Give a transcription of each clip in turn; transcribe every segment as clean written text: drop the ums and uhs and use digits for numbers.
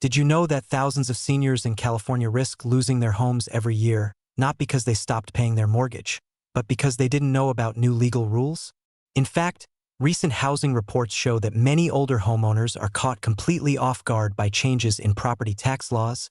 Did you know that thousands of seniors in California risk losing their homes every year, not because they stopped paying their mortgage, but because they didn't know about new legal rules? In fact, recent housing reports show that many older homeowners are caught completely off guard by changes in property tax laws,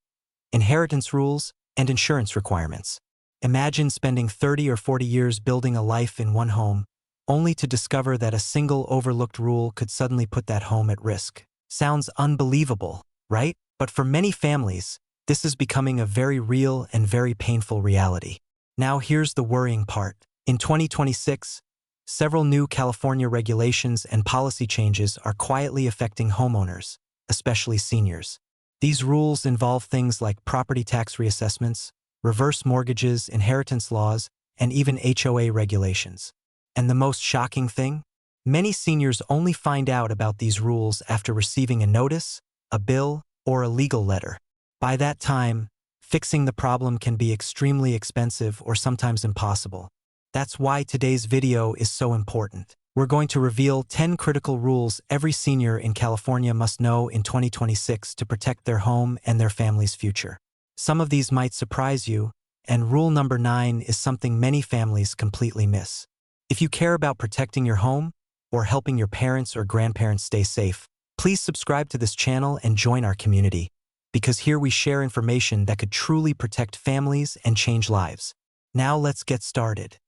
inheritance rules, and insurance requirements. Imagine spending 30 or 40 years building a life in one home, only to discover that a single overlooked rule could suddenly put that home at risk. Sounds unbelievable, right? But for many families, this is becoming a very real and very painful reality. Now here's the worrying part. In 2026, several new California regulations and policy changes are quietly affecting homeowners, especially seniors. These rules involve things like property tax reassessments, reverse mortgages, inheritance laws, and even HOA regulations. And the most shocking thing? Many seniors only find out about these rules after receiving a notice, a bill, or a legal letter. By that time, fixing the problem can be extremely expensive or sometimes impossible. That's why today's video is so important. We're going to reveal 10 critical rules every senior in California must know in 2026 to protect their home and their family's future. Some of these might surprise you, and rule number 9 is something many families completely miss. If you care about protecting your home or helping your parents or grandparents stay safe, please subscribe to this channel and join our community, because here we share information that could truly protect families and change lives. Now let's get started.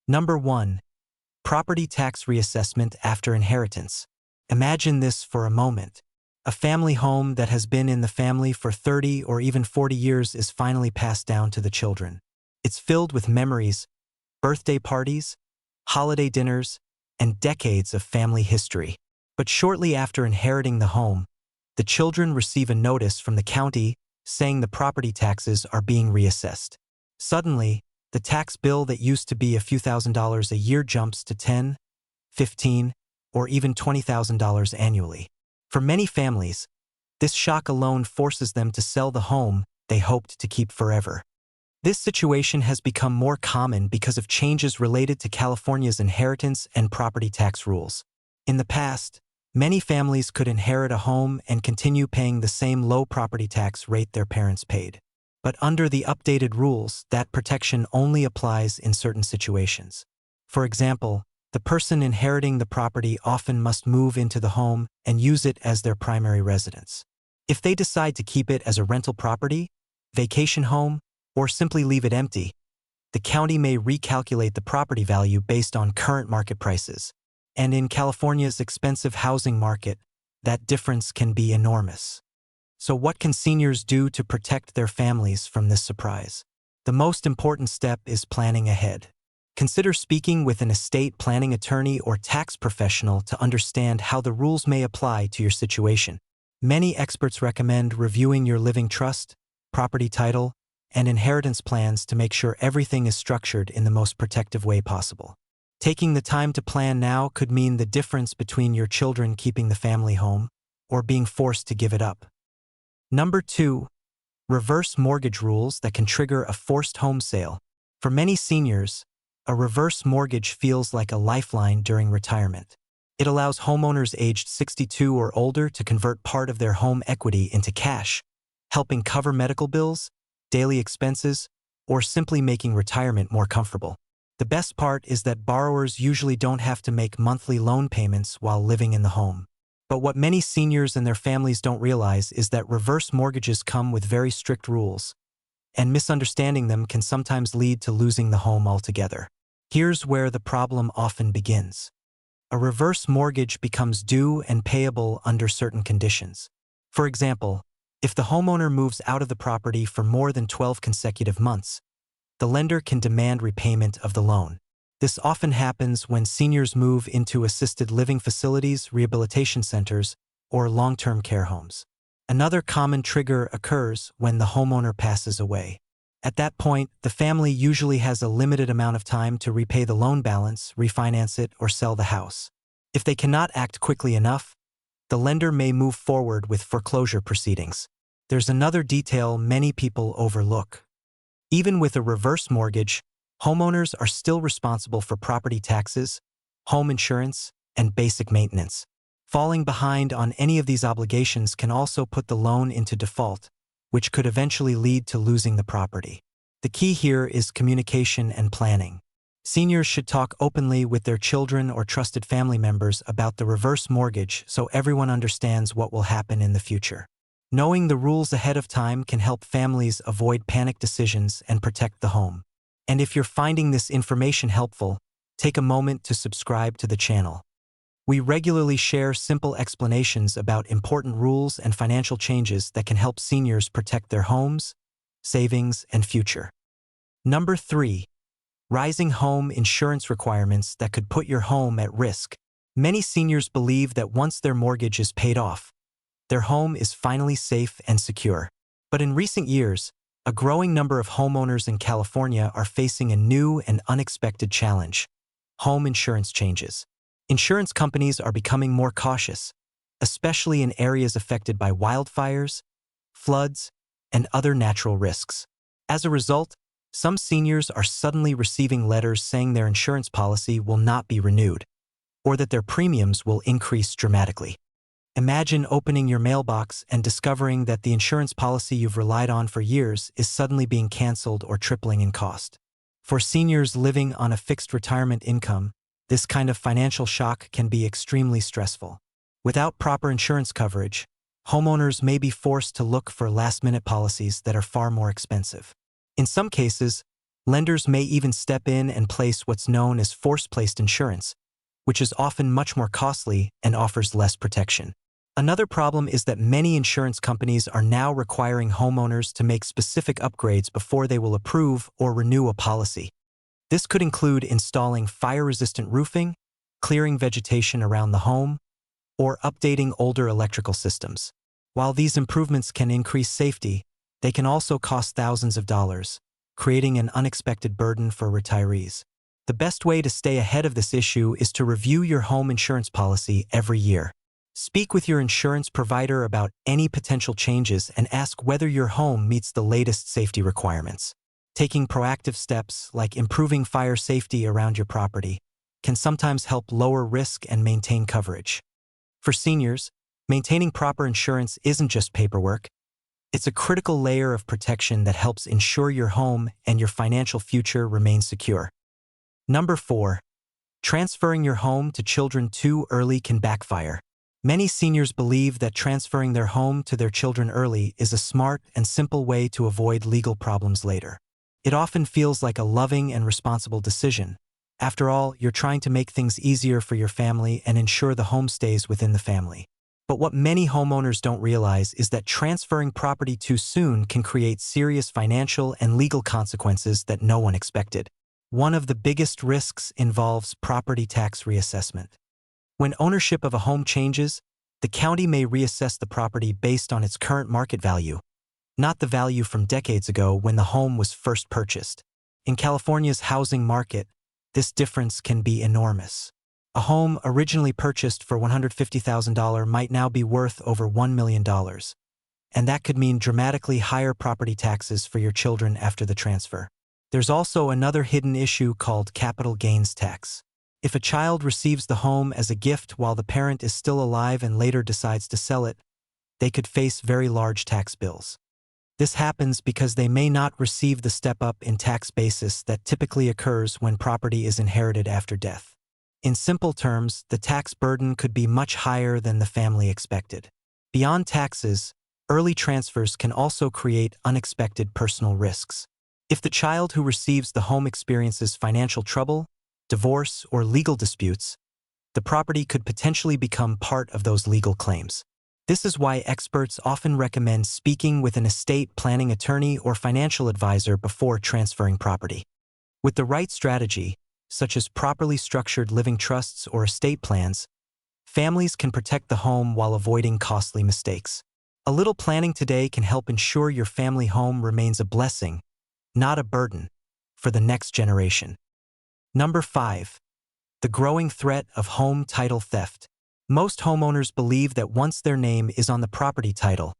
Number 1. Property tax reassessment after inheritance. Imagine this for a moment. A family home that has been in the family for 30 or even 40 years is finally passed down to the children. It's filled with memories, birthday parties, holiday dinners, and decades of family history. But shortly after inheriting the home, the children receive a notice from the county saying the property taxes are being reassessed. Suddenly, the tax bill that used to be a few $1,000s a year jumps to $10,000, $15,000, or even $20,000 annually. For many families, this shock alone forces them to sell the home they hoped to keep forever. This situation has become more common because of changes related to California's inheritance and property tax rules. In the past, many families could inherit a home and continue paying the same low property tax rate their parents paid. But under the updated rules, that protection only applies in certain situations. For example, the person inheriting the property often must move into the home and use it as their primary residence. If they decide to keep it as a rental property, vacation home, or simply leave it empty, the county may recalculate the property value based on current market prices. And in California's expensive housing market, that difference can be enormous. So what can seniors do to protect their families from this surprise? The most important step is planning ahead. Consider speaking with an estate planning attorney or tax professional to understand how the rules may apply to your situation. Many experts recommend reviewing your living trust, property title, and inheritance plans to make sure everything is structured in the most protective way possible. Taking the time to plan now could mean the difference between your children keeping the family home or being forced to give it up. Number 2. Reverse mortgage rules that can trigger a forced home sale. For many seniors, a reverse mortgage feels like a lifeline during retirement. It allows homeowners aged 62 or older to convert part of their home equity into cash, helping cover medical bills, daily expenses, or simply making retirement more comfortable. The best part is that borrowers usually don't have to make monthly loan payments while living in the home. But what many seniors and their families don't realize is that reverse mortgages come with very strict rules, and misunderstanding them can sometimes lead to losing the home altogether. Here's where the problem often begins. A reverse mortgage becomes due and payable under certain conditions. For example, if the homeowner moves out of the property for more than 12 consecutive months, the lender can demand repayment of the loan. This often happens when seniors move into assisted living facilities, rehabilitation centers, or long-term care homes. Another common trigger occurs when the homeowner passes away. At that point, the family usually has a limited amount of time to repay the loan balance, refinance it, or sell the house. If they cannot act quickly enough, the lender may move forward with foreclosure proceedings. There's another detail many people overlook. Even with a reverse mortgage, homeowners are still responsible for property taxes, home insurance, and basic maintenance. Falling behind on any of these obligations can also put the loan into default, which could eventually lead to losing the property. The key here is communication and planning. Seniors should talk openly with their children or trusted family members about the reverse mortgage so everyone understands what will happen in the future. Knowing the rules ahead of time can help families avoid panic decisions and protect the home. And if you're finding this information helpful, take a moment to subscribe to the channel. We regularly share simple explanations about important rules and financial changes that can help seniors protect their homes, savings, and future. Number 3. Rising home insurance requirements that could put your home at risk. Many seniors believe that once their mortgage is paid off, their home is finally safe and secure. But in recent years, a growing number of homeowners in California are facing a new and unexpected challenge: home insurance changes. Insurance companies are becoming more cautious, especially in areas affected by wildfires, floods, and other natural risks. As a result, some seniors are suddenly receiving letters saying their insurance policy will not be renewed, or that their premiums will increase dramatically. Imagine opening your mailbox and discovering that the insurance policy you've relied on for years is suddenly being canceled or tripling in cost. For seniors living on a fixed retirement income, this kind of financial shock can be extremely stressful. Without proper insurance coverage, homeowners may be forced to look for last-minute policies that are far more expensive. In some cases, lenders may even step in and place what's known as force-placed insurance, which is often much more costly and offers less protection. Another problem is that many insurance companies are now requiring homeowners to make specific upgrades before they will approve or renew a policy. This could include installing fire-resistant roofing, clearing vegetation around the home, or updating older electrical systems. While these improvements can increase safety, they can also cost thousands of dollars, creating an unexpected burden for retirees. The best way to stay ahead of this issue is to review your home insurance policy every year. Speak with your insurance provider about any potential changes and ask whether your home meets the latest safety requirements. Taking proactive steps like improving fire safety around your property can sometimes help lower risk and maintain coverage. For seniors, maintaining proper insurance isn't just paperwork. It's a critical layer of protection that helps ensure your home and your financial future remain secure. Number 4. Transferring your home to children too early can backfire. Many seniors believe that transferring their home to their children early is a smart and simple way to avoid legal problems later. It often feels like a loving and responsible decision. After all, you're trying to make things easier for your family and ensure the home stays within the family. But what many homeowners don't realize is that transferring property too soon can create serious financial and legal consequences that no one expected. One of the biggest risks involves property tax reassessment. When ownership of a home changes, the county may reassess the property based on its current market value, not the value from decades ago when the home was first purchased. In California's housing market, this difference can be enormous. A home originally purchased for $150,000 might now be worth over $1 million, and that could mean dramatically higher property taxes for your children after the transfer. There's also another hidden issue called capital gains tax. If a child receives the home as a gift while the parent is still alive and later decides to sell it, they could face very large tax bills. This happens because they may not receive the step-up in tax basis that typically occurs when property is inherited after death. In simple terms, the tax burden could be much higher than the family expected. Beyond taxes, early transfers can also create unexpected personal risks. If the child who receives the home experiences financial trouble, divorce, or legal disputes, the property could potentially become part of those legal claims. This is why experts often recommend speaking with an estate planning attorney or financial advisor before transferring property. With the right strategy, such as properly structured living trusts or estate plans, families can protect the home while avoiding costly mistakes. A little planning today can help ensure your family home remains a blessing, not a burden, for the next generation. Number 5. The growing threat of home title theft. Most homeowners believe that once their name is on the property title,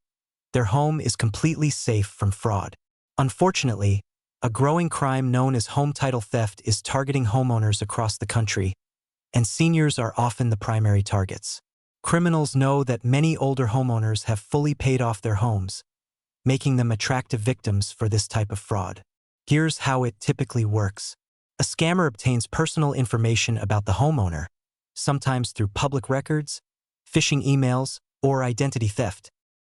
their home is completely safe from fraud. Unfortunately, a growing crime known as home title theft is targeting homeowners across the country, and seniors are often the primary targets. Criminals know that many older homeowners have fully paid off their homes, making them attractive victims for this type of fraud. Here's how it typically works. A scammer obtains personal information about the homeowner, sometimes through public records, phishing emails, or identity theft.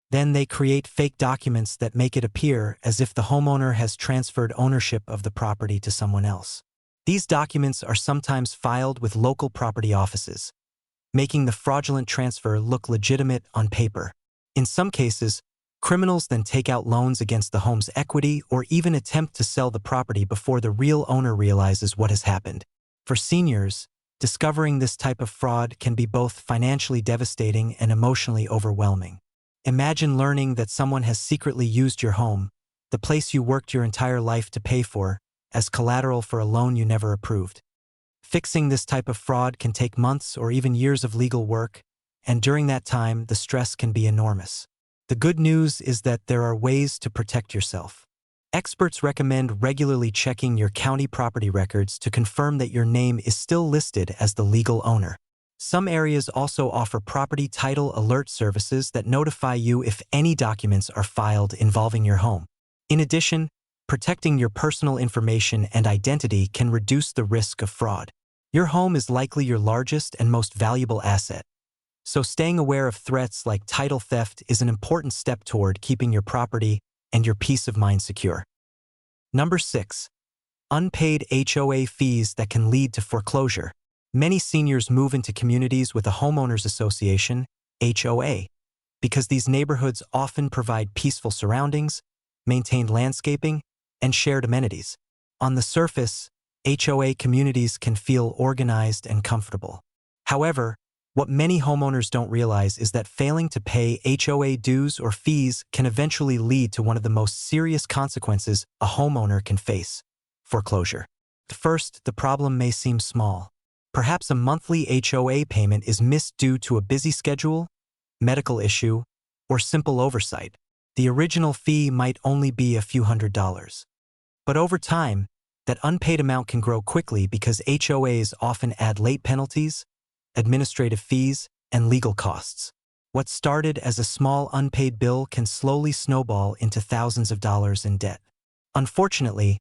Then they create fake documents that make it appear as if the homeowner has transferred ownership of the property to someone else. These documents are sometimes filed with local property offices, making the fraudulent transfer look legitimate on paper. In some cases, criminals then take out loans against the home's equity or even attempt to sell the property before the real owner realizes what has happened. For seniors, discovering this type of fraud can be both financially devastating and emotionally overwhelming. Imagine learning that someone has secretly used your home, the place you worked your entire life to pay for, as collateral for a loan you never approved. Fixing this type of fraud can take months or even years of legal work, and during that time, the stress can be enormous. The good news is that there are ways to protect yourself. Experts recommend regularly checking your county property records to confirm that your name is still listed as the legal owner. Some areas also offer property title alert services that notify you if any documents are filed involving your home. In addition, protecting your personal information and identity can reduce the risk of fraud. Your home is likely your largest and most valuable asset, so staying aware of threats like title theft is an important step toward keeping your property and your peace of mind secure. Number 6. Unpaid HOA fees that can lead to foreclosure. Many seniors move into communities with a homeowners association, HOA, because these neighborhoods often provide peaceful surroundings, maintained landscaping, and shared amenities. On the surface, HOA communities can feel organized and comfortable. However, what many homeowners don't realize is that failing to pay HOA dues or fees can eventually lead to one of the most serious consequences a homeowner can face: foreclosure. At first, the problem may seem small. Perhaps a monthly HOA payment is missed due to a busy schedule, medical issue, or simple oversight. The original fee might only be a few $100s. But over time, that unpaid amount can grow quickly because HOAs often add late penalties, administrative fees, and legal costs. What started as a small unpaid bill can slowly snowball into thousands of dollars in debt. Unfortunately,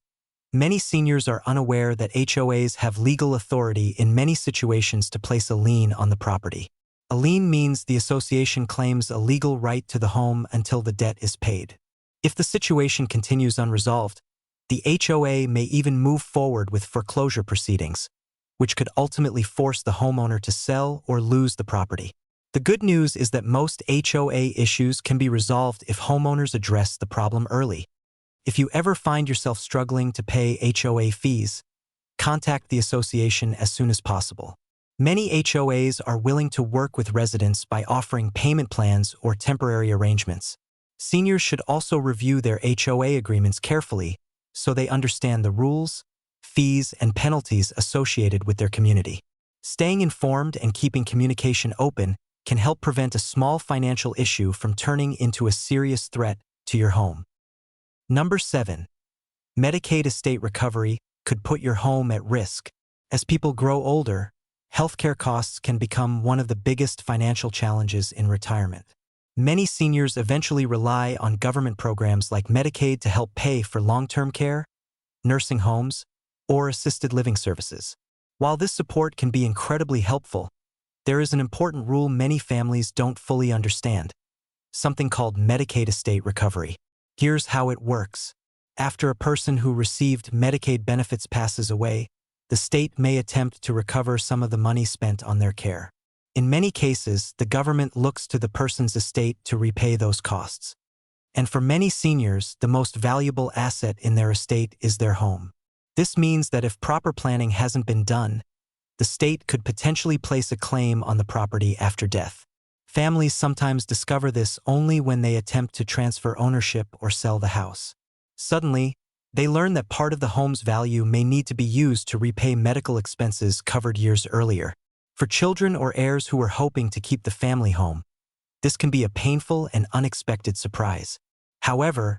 many seniors are unaware that HOAs have legal authority in many situations to place a lien on the property. A lien means the association claims a legal right to the home until the debt is paid. If the situation continues unresolved, the HOA may even move forward with foreclosure proceedings, which could ultimately force the homeowner to sell or lose the property. The good news is that most HOA issues can be resolved if homeowners address the problem early. If you ever find yourself struggling to pay HOA fees, contact the association as soon as possible. Many HOAs are willing to work with residents by offering payment plans or temporary arrangements. Seniors should also review their HOA agreements carefully so they understand the rules, fees, and penalties associated with their community. Staying informed and keeping communication open can help prevent a small financial issue from turning into a serious threat to your home. Number 7. Medicaid estate recovery could put your home at risk. As people grow older, healthcare costs can become one of the biggest financial challenges in retirement. Many seniors eventually rely on government programs like Medicaid to help pay for long-term care, nursing homes, or assisted living services. While this support can be incredibly helpful, there is an important rule many families don't fully understand: something called Medicaid estate recovery. Here's how it works. After a person who received Medicaid benefits passes away, the state may attempt to recover some of the money spent on their care. In many cases, the government looks to the person's estate to repay those costs. And for many seniors, the most valuable asset in their estate is their home. This means that if proper planning hasn't been done, the state could potentially place a claim on the property after death. Families sometimes discover this only when they attempt to transfer ownership or sell the house. Suddenly, they learn that part of the home's value may need to be used to repay medical expenses covered years earlier. For children or heirs who are hoping to keep the family home, this can be a painful and unexpected surprise. However,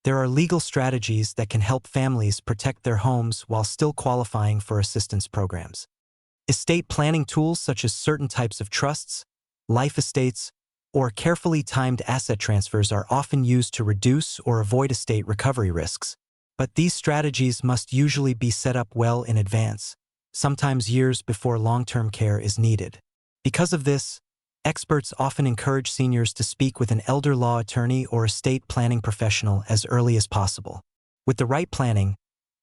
there are legal strategies that can help families protect their homes while still qualifying for assistance programs. Estate planning tools such as certain types of trusts, life estates, or carefully timed asset transfers are often used to reduce or avoid estate recovery risks. But these strategies must usually be set up well in advance, sometimes years before long-term care is needed. Because of this, experts often encourage seniors to speak with an elder law attorney or estate planning professional as early as possible. With the right planning,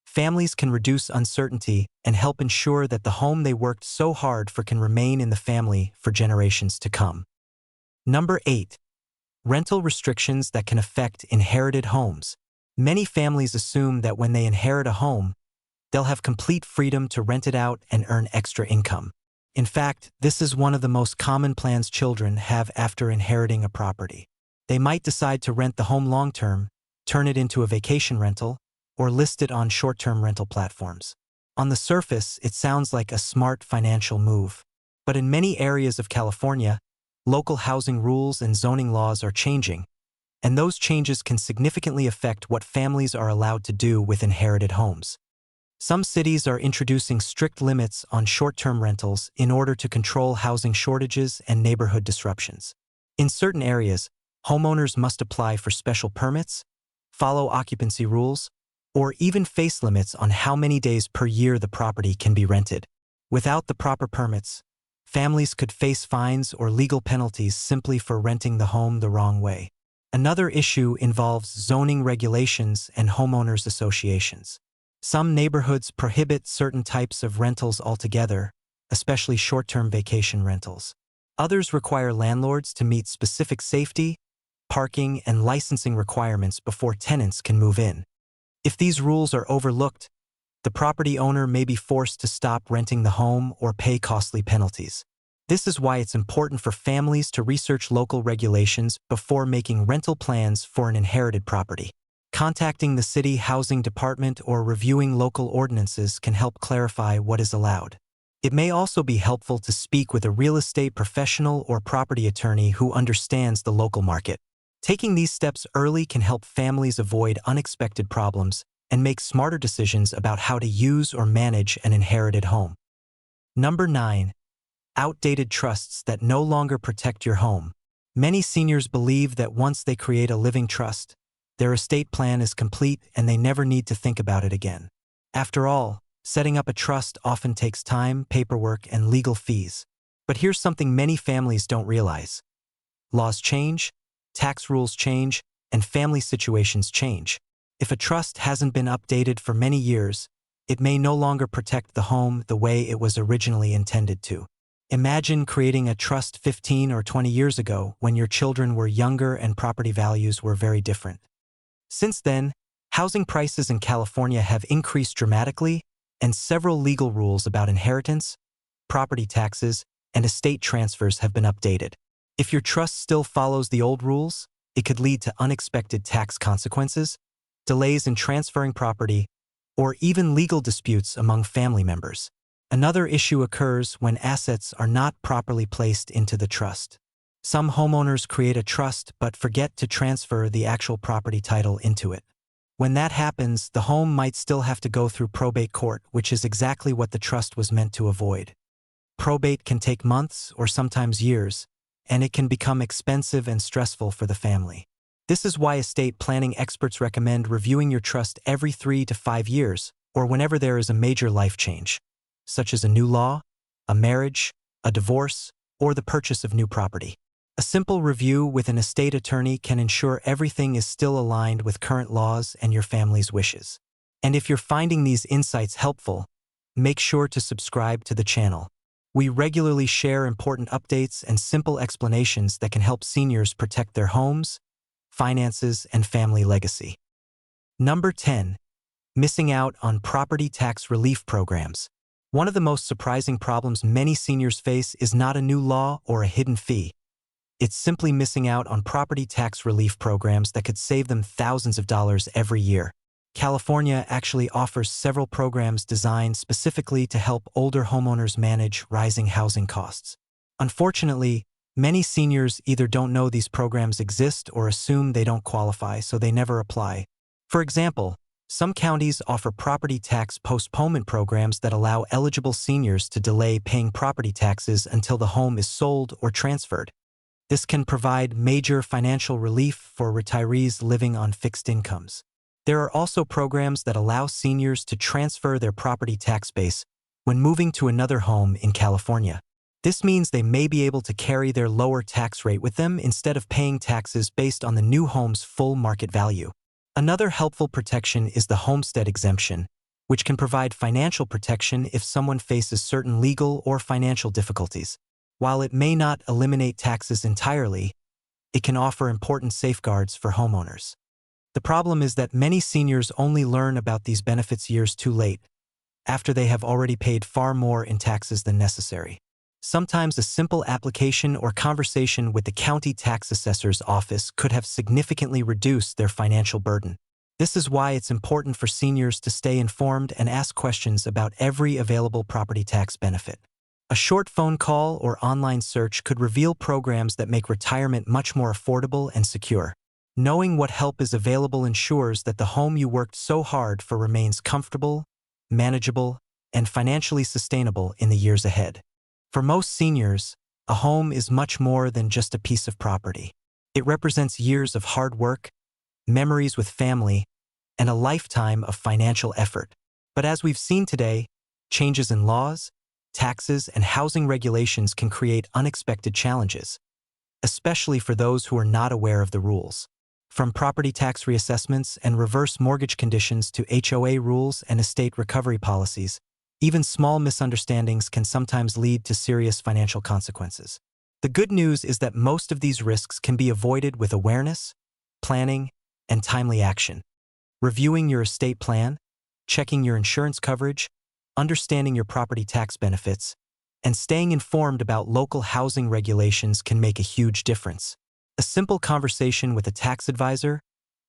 families can reduce uncertainty and help ensure that the home they worked so hard for can remain in the family for generations to come. Number 8. Rental restrictions that can affect inherited homes. Many families assume that when they inherit a home, they'll have complete freedom to rent it out and earn extra income. In fact, this is one of the most common plans children have after inheriting a property. They might decide to rent the home long-term, turn it into a vacation rental, or list it on short-term rental platforms. On the surface, it sounds like a smart financial move. But in many areas of California, local housing rules and zoning laws are changing, and those changes can significantly affect what families are allowed to do with inherited homes. Some cities are introducing strict limits on short-term rentals in order to control housing shortages and neighborhood disruptions. In certain areas, homeowners must apply for special permits, follow occupancy rules, or even face limits on how many days per year the property can be rented. Without the proper permits, families could face fines or legal penalties simply for renting the home the wrong way. Another issue involves zoning regulations and homeowners associations. Some neighborhoods prohibit certain types of rentals altogether, especially short-term vacation rentals. Others require landlords to meet specific safety, parking, and licensing requirements before tenants can move in. If these rules are overlooked, the property owner may be forced to stop renting the home or pay costly penalties. This is why it's important for families to research local regulations before making rental plans for an inherited property. Contacting the city housing department or reviewing local ordinances can help clarify what is allowed. It may also be helpful to speak with a real estate professional or property attorney who understands the local market. Taking these steps early can help families avoid unexpected problems and make smarter decisions about how to use or manage an inherited home. Number 9. Outdated trusts that no longer protect your home. Many seniors believe that once they create a living trust, their estate plan is complete and they never need to think about it again. After all, setting up a trust often takes time, paperwork, and legal fees. But here's something many families don't realize. Laws change, tax rules change, and family situations change. If a trust hasn't been updated for many years, it may no longer protect the home the way it was originally intended to. Imagine creating a trust 15 or 20 years ago when your children were younger and property values were very different. Since then, housing prices in California have increased dramatically, and several legal rules about inheritance, property taxes, and estate transfers have been updated. If your trust still follows the old rules, it could lead to unexpected tax consequences, delays in transferring property, or even legal disputes among family members. Another issue occurs when assets are not properly placed into the trust. Some homeowners create a trust but forget to transfer the actual property title into it. When that happens, the home might still have to go through probate court, which is exactly what the trust was meant to avoid. Probate can take months or sometimes years, and it can become expensive and stressful for the family. This is why estate planning experts recommend reviewing your trust every 3 to 5 years, or whenever there is a major life change, such as a new law, a marriage, a divorce, or the purchase of new property. A simple review with an estate attorney can ensure everything is still aligned with current laws and your family's wishes. And if you're finding these insights helpful, make sure to subscribe to the channel. We regularly share important updates and simple explanations that can help seniors protect their homes, finances, and family legacy. Number 10. Missing out on property tax relief programs. One of the most surprising problems many seniors face is not a new law or a hidden fee. It's simply missing out on property tax relief programs that could save them thousands of dollars every year. California actually offers several programs designed specifically to help older homeowners manage rising housing costs. Unfortunately, many seniors either don't know these programs exist or assume they don't qualify, so they never apply. For example, Some counties offer property tax postponement programs that allow eligible seniors to delay paying property taxes until the home is sold or transferred. This can provide major financial relief for retirees living on fixed incomes. There are also programs that allow seniors to transfer their property tax base when moving to another home in California. This means they may be able to carry their lower tax rate with them instead of paying taxes based on the new home's full market value. Another helpful protection is the homestead exemption, which can provide financial protection if someone faces certain legal or financial difficulties. While it may not eliminate taxes entirely, it can offer important safeguards for homeowners. The problem is that many seniors only learn about these benefits years too late, after they have already paid far more in taxes than necessary. Sometimes a simple application or conversation with the county tax assessor's office could have significantly reduced their financial burden. This is why it's important for seniors to stay informed and ask questions about every available property tax benefit. A short phone call or online search could reveal programs that make retirement much more affordable and secure. Knowing what help is available ensures that the home you worked so hard for remains comfortable, manageable, and financially sustainable in the years ahead. For most seniors, a home is much more than just a piece of property. It represents years of hard work, memories with family, and a lifetime of financial effort. But as we've seen today, changes in laws, taxes, and housing regulations can create unexpected challenges, especially for those who are not aware of the rules. From property tax reassessments and reverse mortgage conditions to HOA rules and estate recovery policies, even small misunderstandings can sometimes lead to serious financial consequences. The good news is that most of these risks can be avoided with awareness, planning, and timely action. Reviewing your estate plan, checking your insurance coverage, understanding your property tax benefits, and staying informed about local housing regulations can make a huge difference. A simple conversation with a tax advisor,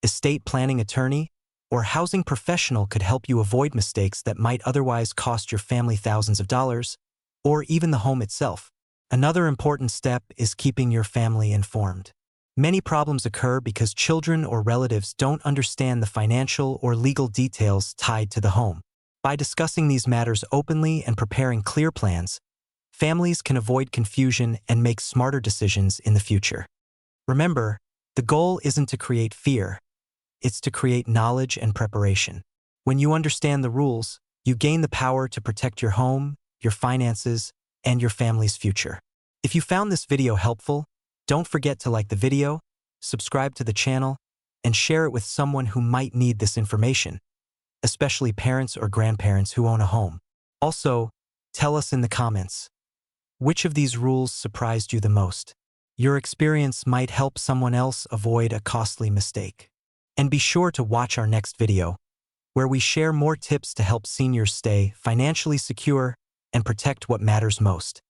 estate planning attorney, or housing professional could help you avoid mistakes that might otherwise cost your family thousands of dollars, or even the home itself. Another important step is keeping your family informed. Many problems occur because children or relatives don't understand the financial or legal details tied to the home. By discussing these matters openly and preparing clear plans, families can avoid confusion and make smarter decisions in the future. Remember, the goal isn't to create fear. It's to create knowledge and preparation. When you understand the rules, you gain the power to protect your home, your finances, and your family's future. If you found this video helpful, don't forget to like the video, subscribe to the channel, and share it with someone who might need this information, especially parents or grandparents who own a home. Also, tell us in the comments, which of these rules surprised you the most? Your experience might help someone else avoid a costly mistake. And be sure to watch our next video, where we share more tips to help seniors stay financially secure and protect what matters most.